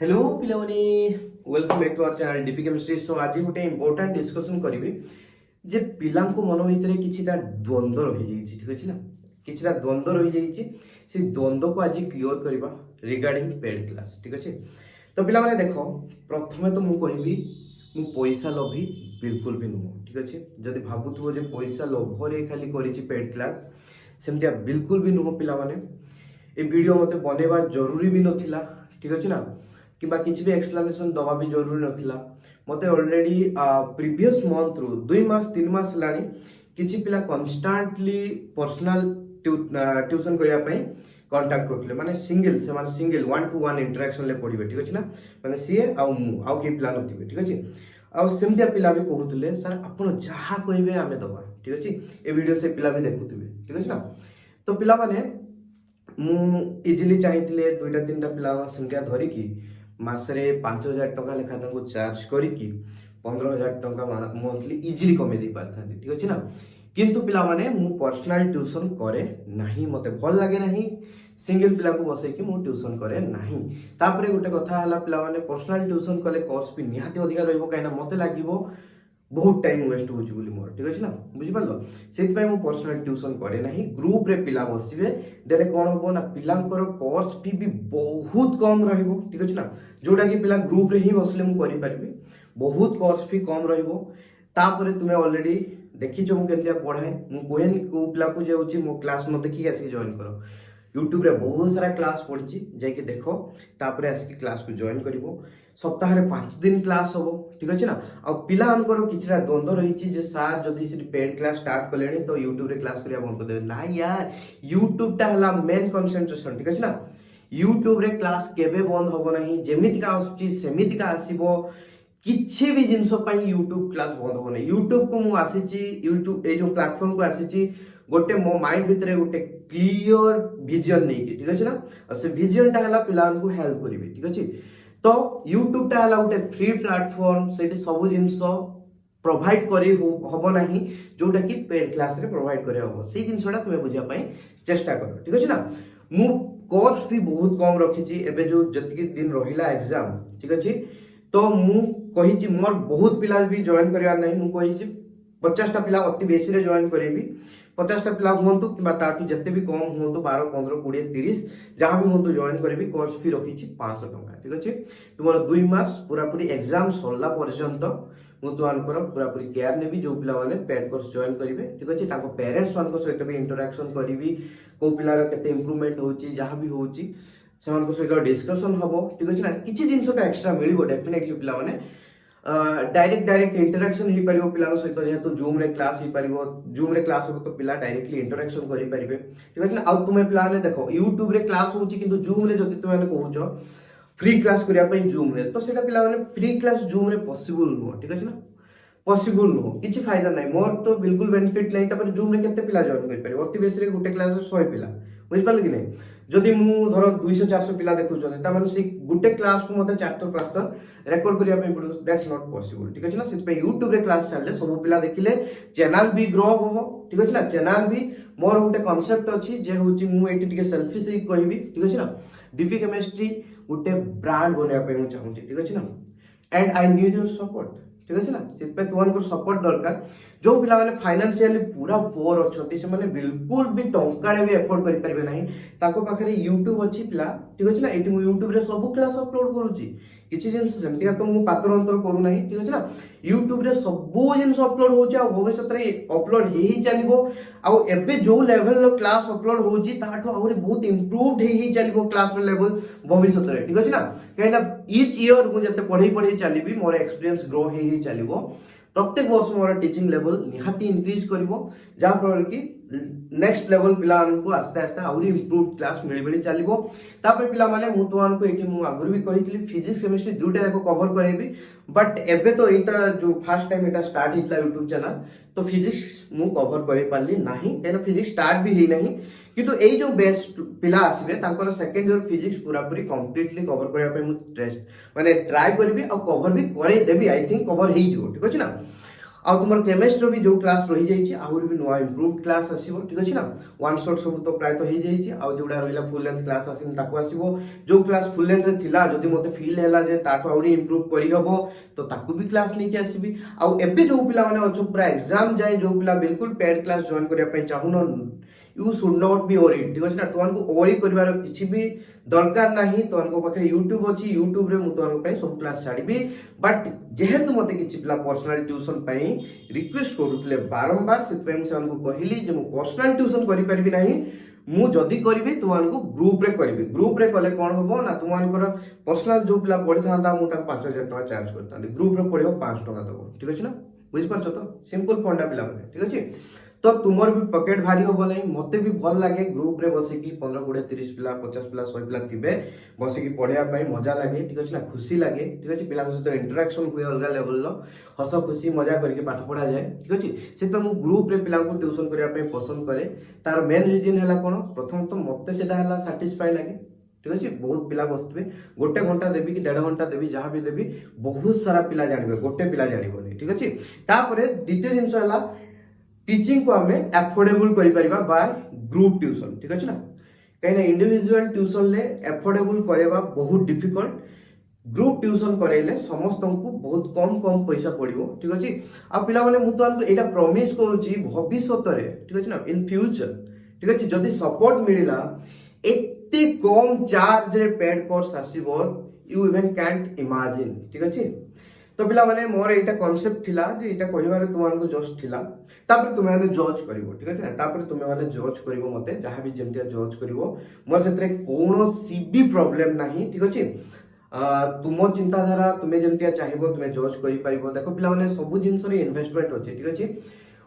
Hello पिलाने welcome back to our channel DP chemistry. So आज गोटे इंपोर्टेंट डिस्कशन करी जे पिला मन भितर किछिटा द्वंद्व रही जाइए, ठीक अच्छे ना, किछिटा द्वंद्व रही जाइए, से द्वंद्व को आज क्लियर करवा रिगार्डिंग पेड क्लास, ठीक अच्छे। तो पिला माने देखो, प्रथमे तो मुझे कहबी मु पैसा लोभी बिल्कुल भी नुह, ठीक अच्छे। जदि भावुथो जे पैसा लोभरे खाली करिछि पेड क्लास, सेमतिया बिल्कुल भी नुह पिला माने। ए वीडियो मते बनेबा जरूरी भी नथिला, ठीक अच्छे ना, कि किसी भी एक्सप्लेनेशन दवा भी जरूरी नथिला। मते ऑलरेडी प्रीवियस मंथ रु 2 मास 3 मास लानी किछि पिला कांस्टेंटली पर्सनल ट्यूशन करिया पई कांटेक्ट करथले, माने सिंगल से माने सिंगल 1-to-1 इंटरेक्शन ले पढिबे, ठीक अछि ना, माने सीए आउ के पिला नथिबे, ठीक अछि। आउ सेमतिया पिला भी कहउतले सर आपण जहा कहबे आमे दबा, ठीक अछि। ए वीडियो से पिला भी देखुतबे, ठीक अछि ना। तो पिला माने मु इजिली चाहिथिले 2-3 पिला संख्या धरि की मासरे 5,000 टका लेखा चार्ज करिकी 15,000 टका मंथली इजिली कमे दे पारथां, ठीक अछि ना। किंतु पिला माने मु पर्सनल ट्यूशन करे नाही, मते भल लागे नाही सिंगल पिला को बसै कि मु ट्यूशन करे नाही। तापरे गोटे कथा हला पिला माने पर्सनल ट्यूशन कले कोर्स भी निहाती अधिकार रहइबो, काइना मते लागिवो बहुत टाइम वेस्ट होउची बोली मोर, ठीक अछि ना, बुझि पारलो। सेति पय मु पर्सनल ट्यूशन करे नाही, ग्रुप रे पिला बसिबे देले कोन होबो ना, पिलांकर कोर्स फी भी बहुत कम रहइबो, ठीक अछि ना। जोटा कि पिला ग्रुप रे ही बसले मु करि पारबी, बहुत कोर्स फी कम रहइबो। तापरे तुमे ऑलरेडी देखिछो मु केनतिया पढाए, मु कोहेनी को पिला को जे होची मो क्लास न देखि आसी जॉइन करो। यूट्यूब रे बहुत सारा क्लास पढ़ी जाई के देखो, तापरे आसी क्लास को जॉइन करिवो। सप्ताह रे 5 दिन क्लास होबो, ठीक अछि ना। आ पिला अनकर किछरा द्वंद्व रहिछि जे सर जदि से पेड क्लास स्टार्ट कलेनी तो यूट्यूब रे क्लास करिया बंद कर देबे ना यार। यूट्यूब टा हला मेन कंसंट्रेशन, ठीक अछि ना। यूट्यूब रे क्लास केबे बंद होबो नाही, जेमिति का आसुची सेमिति का आसीबो, किछि भी जिंस पई यूट्यूब क्लास बंद होबो नाही। यूट्यूब को मु आसीची, यूट्यूब ए जो प्लेटफॉर्म को आसीची गोटे मो माइंड भितरे गोटे क्लियर विजन नै कि, ठीक अछि ना। आ से विजन टा हला पिलान को हेल्प करिवे, ठीक अछि। तो यूट्यूब टा हला गोटे फ्री प्लेटफॉर्म, सेठी सब जिंस प्रोवाइड करी होबो नाही जोटा कि पेड क्लास रे प्रोवाइड करे होबो। सेही जिंसटा तुमे बुझिया पई चेष्टा करो, ठीक अछि ना। मु कोर्स भी बहुत कम रखिछि, एबे जो जतिके दिन रहिला एग्जाम, ठीक अछि। तो मु कहिछि मोर बहुत पिला भी जॉइन करिया नाही, मु कहिछि 50 टा पिला अति बेसी रे जॉइन करेबी। 50 टा पिला हुंतु किबा ताटू जत्ते भी कम हुंतु 12 15 20 30 जहां भी हुंतु जॉइन करेबी। कोर्स फी रखिछि 500 टका, ठीक अछि। तुमर 2 मास पूरा पूरी एग्जाम सरला पर्यंत मु तुआनकर पूरा पूरी केयर नेबी। जो पिला माने पेड कोर्स जॉइन करिवे, ठीक अछि, ताको पेरेंट्स मान को सहित भी इंटरेक्शन करिवि, को पिलार केते इंप्रूवमेंट होउची जहां भी होउची सेमान को सहित डिस्कशन हबो, ठीक अछि ना। किछि जिंसटा एक्स्ट्रा मिलिबो डेफिनेटली पिला माने डायरेक्ट इंटरेक्शन ही परिबो पिला सहित, जेहेतु जूम रे क्लास ही परिबो, जूम रे क्लास हो तो पिला डायरेक्टली इंटरेक्शन करि परिबे, ठीक अछि ना। आ तुमे पिला ने देखो यूट्यूब रे क्लास होउची किंतु जूम रे जति तुमे कहउछो फ्री क्लास करिया पई जूम रे, तो सेटा पिला माने फ्री क्लास जूम रे पॉसिबल नो, ठीक अछि ना, पॉसिबल नो, किछि फायदा नाही। मोर तो बिल्कुल बेनिफिट नाही। तापर जूम रे केते पिला जॉइन करि परिबो, अति बेसी रे गुटे क्लास रे 100 पिला, बुझि पाले कि नाही। जदि मु धरो 200-400 पिला देखुछन, ता माने से गुटे क्लास को मते 4 5 रेकॉर्ड करिया पई पड़ो, दैट्स नॉट पॉसिबल, ठीक अछि ना। से पे यूट्यूब रे क्लास चलले सब पिला देखिले चैनल भी ग्रो होबो, ठीक अछि ना। चैनल भी मोर गुटे कांसेप्ट अछि जे होची मु एटी टिके सेल्फिश ही कहबी, ठीक अछि ना। डीपी केमिस्ट्री गुटे ब्रांड बनिया पई मु चाहूची, ठीक अछि ना। And I need your support, ठीक अछि ना। से पे तुमन को सपोर्ट दरकार। जो पिला माने फाइनेंशियली पूरा पोर अछंती, से माने बिल्कुल भी टंकाडे भी एफोर्ड करि परबे नाही, ताको पाखरे यूट्यूब अछि पिला, ठीक अछि ना। एटी मु यूट्यूब रे सब क्लास अपलोड करूची, किछि जिंस सेमतिया तो मु पात्र अंतर करू नाही, ठीक अछि ना। यूट्यूब रे सब जिंस अपलोड होची, आ भविष्य रे अपलोड हेही चलिबो। आ एबे जो लेवल लो क्लास अपलोड होची ताठो आहुरी बहुत इंप्रूव्ड हेही चलिबो क्लास रे लेवल भविष्य रे, ठीक अछि ना। कहना ईच ईयर मु जते पढै चलिबी मोर एक्सपीरियंस ग्रो हेही चलिबो। प्रत्येक वर्ष मोर टीचिंग लेवल निहाती इंक्रीज करिवो, जा फल कि नेक्स्ट लेवल पिला को आस्ते आस्ते आउरी इंप्रूव क्लास मिली मिली चलिवो। तापर पिला माने मु तुआन को एठी मु आगुर भी कहितली फिजिक्स केमिस्ट्री दुटा को कवर करेबी, बट एबे तो एटा जो फर्स्ट टाइम एटा स्टार्ट हितला यूट्यूब चैनल, तो फिजिक्स मु कवर करि पाली नाही, केना फिजिक्स स्टार्ट भी हेई नाही। किंतु एई जो बेस्ट पिला आसीबे तांकर सेकंड ईयर फिजिक्स पूरा पूरी कंप्लीटली कवर करिया पे मु टेस्ट माने ट्राई करबी, आ कवर भी करे देबी। आई थिंक कवर हेई जिवो, ठीक अछि ना। आ तुम केमिस्ट्री भी जो क्लास रही जाइए आहरी भी नुआ इम्प्रूव क्लास आसो ठीक अच्छे ना वन शॉट सब तो प्रायतः हो जाइए आउ जोड़ा रहा फुल लेंथ क्लास आसनी आसो जो क्लास फुल लेंथ थिला जदि मते फील है जे ताठो आउरी इम्प्रूव करी हबो तो ताकू भी क्लास लेके आसीबी आउ एबे जो पिला माने अछो पूरा एग्जाम जाए जो पिला बिल्कुल पेड क्लास जॉइन करिया पे चाहुनो you should not be worried ठीक अछि ना तुमको वरी करिवार किछि भी दरकार नाही तुमको पाखे यूट्यूब अछि यूट्यूब रे मु तुमको पे सब क्लास छाड़ीबी बट जेहेतु मते किछि पिला पर्सनल ट्यूशन पे रिक्वेस्ट करूतले बारंबार से पे मु हमको कहिली जे मु पर्सनल ट्यूशन करि परबी नाही मु जदि करिबी तुमको ग्रुप रे करिबी ग्रुप रे कले कोन होबो ना तुमको पर्सनल जो पिला पढि थांता मु ता 5000 टका चार्ज करता ग्रुप रे पढिबो 5 टका दबो ठीक अछि ना बुझि परछ तो सिंपल फंडा पिला माने ठीक अछि तो तुमर भी पॉकेट भारी होबो नहीं मते भी भल लागे ग्रुप रे बसिकी 15 20 30 पिला 50 पिला 100 पिला थिबे बसिकी पढिया पई मजा लागे ठीक अछि ना खुशी लागे ठीक अछि पिला सहित इंटरेक्शन हुए अलग लेवल लो हस खुशी मजा करके पाठ पढा जाए ठीक अछि सेत मु ग्रुप रे पिला को ट्यूशन करिया पई पसंद करे तार मेन रीजन हला कोन प्रथम तो मते सेटा हला सैटिस्फाई लागे ठीक अछि बहुत पिला बसतबे गोटे घंटा देबी कि 1.5 घंटा देबी जहां भी देबी बहुत सारा पिला जानबे गोटे पिला जानबोनी ठीक अछि तापरे द्वितीय जिंस हला टीचिंग को हमें एफोर्डेबल करि परिबा बाय ग्रुप ट्यूशन ठीक अछि ना कहीं इंडिविजुअल ट्यूशन ले एफोर्डेबल करेबा बहुत डिफिकल्ट ग्रुप ट्यूशन करेले समस्त को बहुत कम कम पैसा पड़िबो ठीक अछि आ पिला माने मु तो हमको एटा प्रॉमिस करूची भविष्य रे ठीक अछि ना इन फ्यूचर ठीक अछि जदी सपोर्ट मिलिला एते कम चार्ज रे पेड कोर्स आसीबो यू इवन कैंट इमेजिन ठीक अछि तो पिला माने मोर एटा कांसेप्ट थिला जे एटा कहिबारे तुमनको जस्ट थिला तापर तुमे माने जज करिवो ठीक अछि ना तापर तुमे माने जज करिवो मते जहां भी जेमतिया जज करिवो मोर सेतरे कोनो सीबी प्रॉब्लम नाही ठीक अछि तुम चिंताधारा तुमे जेमतिया चाहिबो तुमे जज करि परिबो देखो पिला माने सब जिंस रे इन्वेस्टमेंट अछि ठीक अछि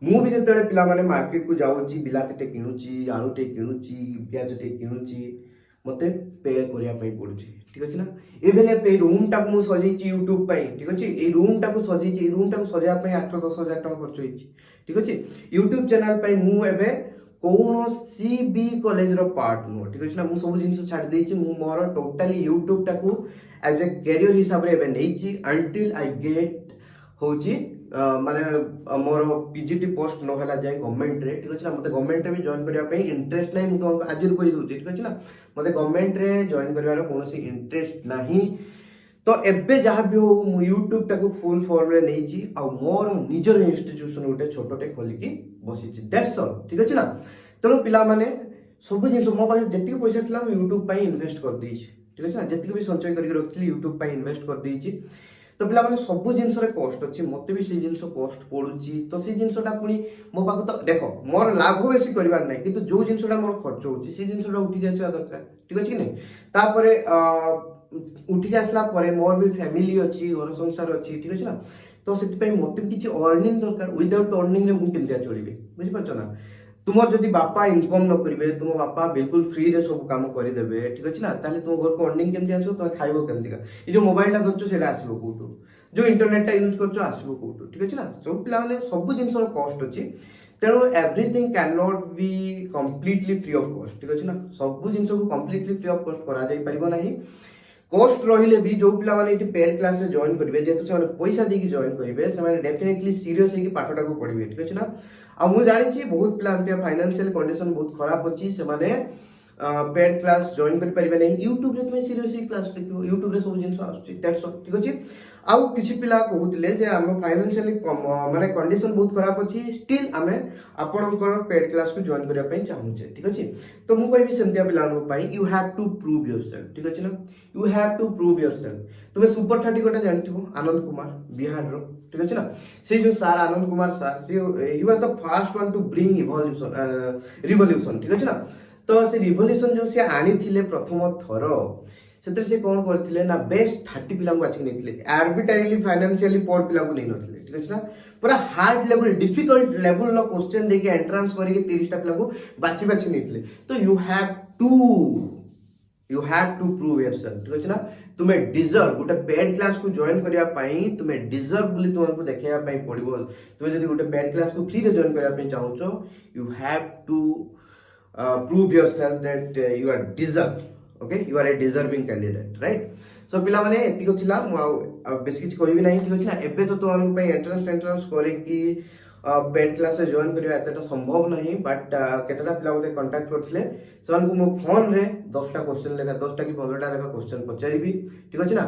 मु भी जेतले पिला माने मार्केट को जाउची बिलाती टे किनुची आलू टे किनुची प्याज टे किनुची मते पे करिया पई पडुची ठीक अछि ना इवन पे रूम टा को सजेची YouTube पई ठीक अछि ए रूम टा को सजेची ए रूम टा को सजा पई 8-10 हजार टका खर्च होईची ठीक अछि YouTube चैनल पई मु एबे कोनो सी बी कॉलेज रो पार्ट नो ठीक अछि ना मु सब जिंस छाड़ देची मु मोर टोटली YouTube टा को एज ए करियर हिसाब रे एबे नेची अंटिल आई गेट होची माने मोर पीजीटी पोस्ट न होला जाय गवर्नमेंट रे ठीक अछि ना मते गवर्नमेंट रे भी जॉइन करिया पई इंटरेस्ट नै मु तो आज कोइ दउची ठीक अछि ना मते गवर्नमेंट रे जॉइन करिवार कोनोसी इंटरेस्ट नाही तो एबे जहा भी हो मु YouTube टाको फुल फॉर्म रे नेची आ मोर निजर इंस्टीट्यूशन उटे छोटोटे खोली की बसिची दैट्स ऑल ठीक अछि ना तनो पिला माने सब जिंस मो पास जति पैसा थिला मु YouTube पई इन्वेस्ट कर देछि ठीक अछि ना जति भी संचय करके रखली YouTube पई इन्वेस्ट कर देछि तो पिला माने सब जिंस रे कॉस्ट अछि मते भी से जिंस कॉस्ट पडुची तो से जिंसटा पुनी मो पाखु तो देखो मोर लाभ बेसी करबार नै किंतु जो जिंसटा मोर खर्च होची से जिंसटा उठी के आसीबा दरकार ठीक अछि कि नै तापरे उठी के आसला परे मोर भी फैमिली अछि घर संसार अछि ठीक अछि ना तो सेति पई मते किछि अर्निंग दरकार विदाउट अर्निंग रे मु केमतिया चलिबे बुझि परछ ना तुम जदि बापा इनकम न करिवे तुम बापा बिल्कुल फ्री रे सब काम करि देबे ठीक अछि ना ताले तुम घर को अर्निंग केमति आसो तुम खाइबो केमति का ई जो मोबाइल ला धरछो सेडा आसीबो कोटो जो इंटरनेट टा यूज करछो आसीबो कोटो ठीक अछि ना सब पिला माने सब जिंस रो कॉस्ट अछि तेणु everything can not be completely free of cost ठीक अछि ना सब जिंस को कंप्लीटली फ्री ऑफ कॉस्ट करा जाई परिबो नाही कॉस्ट रहिले भी जो पिला माने इटी पेड क्लास रे जॉइन करिवे जेतु से माने पैसा देकी जॉइन करिवे से माने डेफिनेटली सीरियस है कि पाठटा को पढिवे ठीक अछि ना आ मु जानि छी बहुत पिला हमके फाइनेंशियल कंडीशन बहुत खराब अछि से माने पेड क्लास जॉइन कर परिबे नै YouTube रे तुमे सीरियसली क्लास देखियो YouTube रे सब जिंस आछी दैट्स ऑल ठीक अछि आउ किछि पिला कहउतिले जे हम फाइनेंशियली माने कंडीशन बहुत खराब अछि स्टिल हमें आपनकर पेड क्लास को जॉइन करिया पई चाहू छे ठीक अछि तो मु कहबी सेमतिया पिला नो पई you have to prove yourself ठीक अछि ना you have to prove yourself तुमे सुपर 30 गोटा जानथिबो आनंद कुमार बिहार रो ठीक अछि ना से जो sir Anand Kumar sir he was the first one two bring evolution revolution ठीक अछि ना तो से रिवोल्यूशन जो से आनी थिले प्रथम थर सेते से कोन करथिले ना बेस्ट 30 पिला को बाछि नेथिले आर्बिट्रारिली फाइनेंशियली पोर पिला को नै नथिले ठीक अछि ना पूरा हार्ड लेवल डिफिकल्ट लेवल लो क्वेश्चन देके एंट्रेंस करके 30 टा पिला को बाछि नेथिले तो you have to prove yourself ठीक अछि ना तुमे डिजर्व गोटे पेड क्लास को जॉइन करिया पई तुमे डिजर्व बोली तुमको देखैया पई पड़िबो तुमे जदी गोटे पेड क्लास को फ्री रे जॉइन करिया पई चाहूचो you have to prove yourself that you are deserve okay you are a deserving candidate right सो पिला माने एतिको थिला बेस किछ कहबी नाही ठीक अछि ना एबे तो तुम पे एंट्रेंस करे कि पेड क्लास रे जॉइन करिया एतटा संभव नहीं बट केतटा पिला मते कांटेक्ट करथिले सेमान को मो फोन रे 10टा क्वेश्चन लेखा 10टा कि 15टा लेखा क्वेश्चन पचारिबी ठीक अछि ना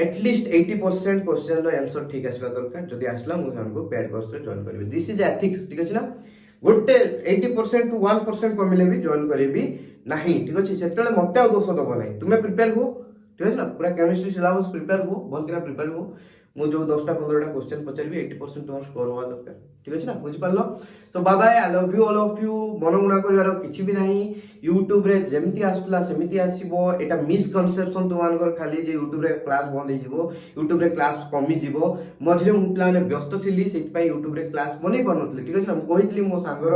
एटलीस्ट 80% क्वेश्चन रो आंसर ठीक आसबा दरकार जदि आसला मु सेमान को पेड कोर्स रे जॉइन करबी दिस इज एथिक्स ठीक अछि ना गोटे 80% टू 1% कमिले भी जॉइन करेबी नहीं ठीक अछि सेतले मते आ दोष दबो नहीं तुमे प्रिपेयर हो ठीक है ना पूरा केमिस्ट्री सिलेबस प्रिपेयर हो भल किना प्रिपेयर हो मु जो 10टा 15टा क्वेश्चन पचारिबी 80% तुम स्कोर होवा दरकार ठीक है ना बुझि पालो so bye bye I love you all of you मन गुणा करिवार किछि भी नहीं YouTube रे जेमती आसुला सेमिति आसीबो एटा मिसकनसेप्शन तुमानकर खाली जे YouTube रे क्लास बंद हे जिवो YouTube रे क्लास कमी जिवो मझरे मु प्लान व्यस्त थिली सेति पई YouTube रे क्लास बनै बनथले ठीक है ना मु कहितली मो सांगर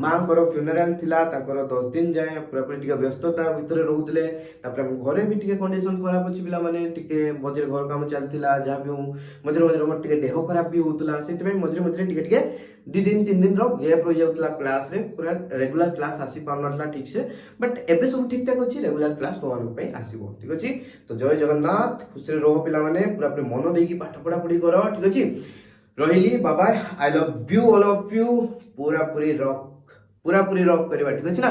मांकर फ्यूनराल थिला ताकर 10 दिन जाय पूरा पूरी टिके व्यस्तता भितरे रहउतले तापर हम घरे भी टिके कंडीशन खराब अछि पिला माने टिके मझरे घर काम चलतिला जा भी मझरे मझरे मोर टिके देह खराब भी होतला सेति पई मझरे मझरे टिके टिके 2 दिन 3 दिन रो गैप रह जाउतला क्लास रे पूरा रेगुलर क्लास आसी पाउनतला ठीक से बट एबे सब ठीक ठाक अछि रेगुलर क्लास तोमान पे आसीबो ठीक अछि तो जय जगन्नाथ खुशी रहो पिला माने पूरा अपने मन देकी पाठ पढ़ा पढ़ी करो ठीक अछि रहिली bye bye I love you all of you पूरा पूरी रॉक करबा ठीक अछि ना।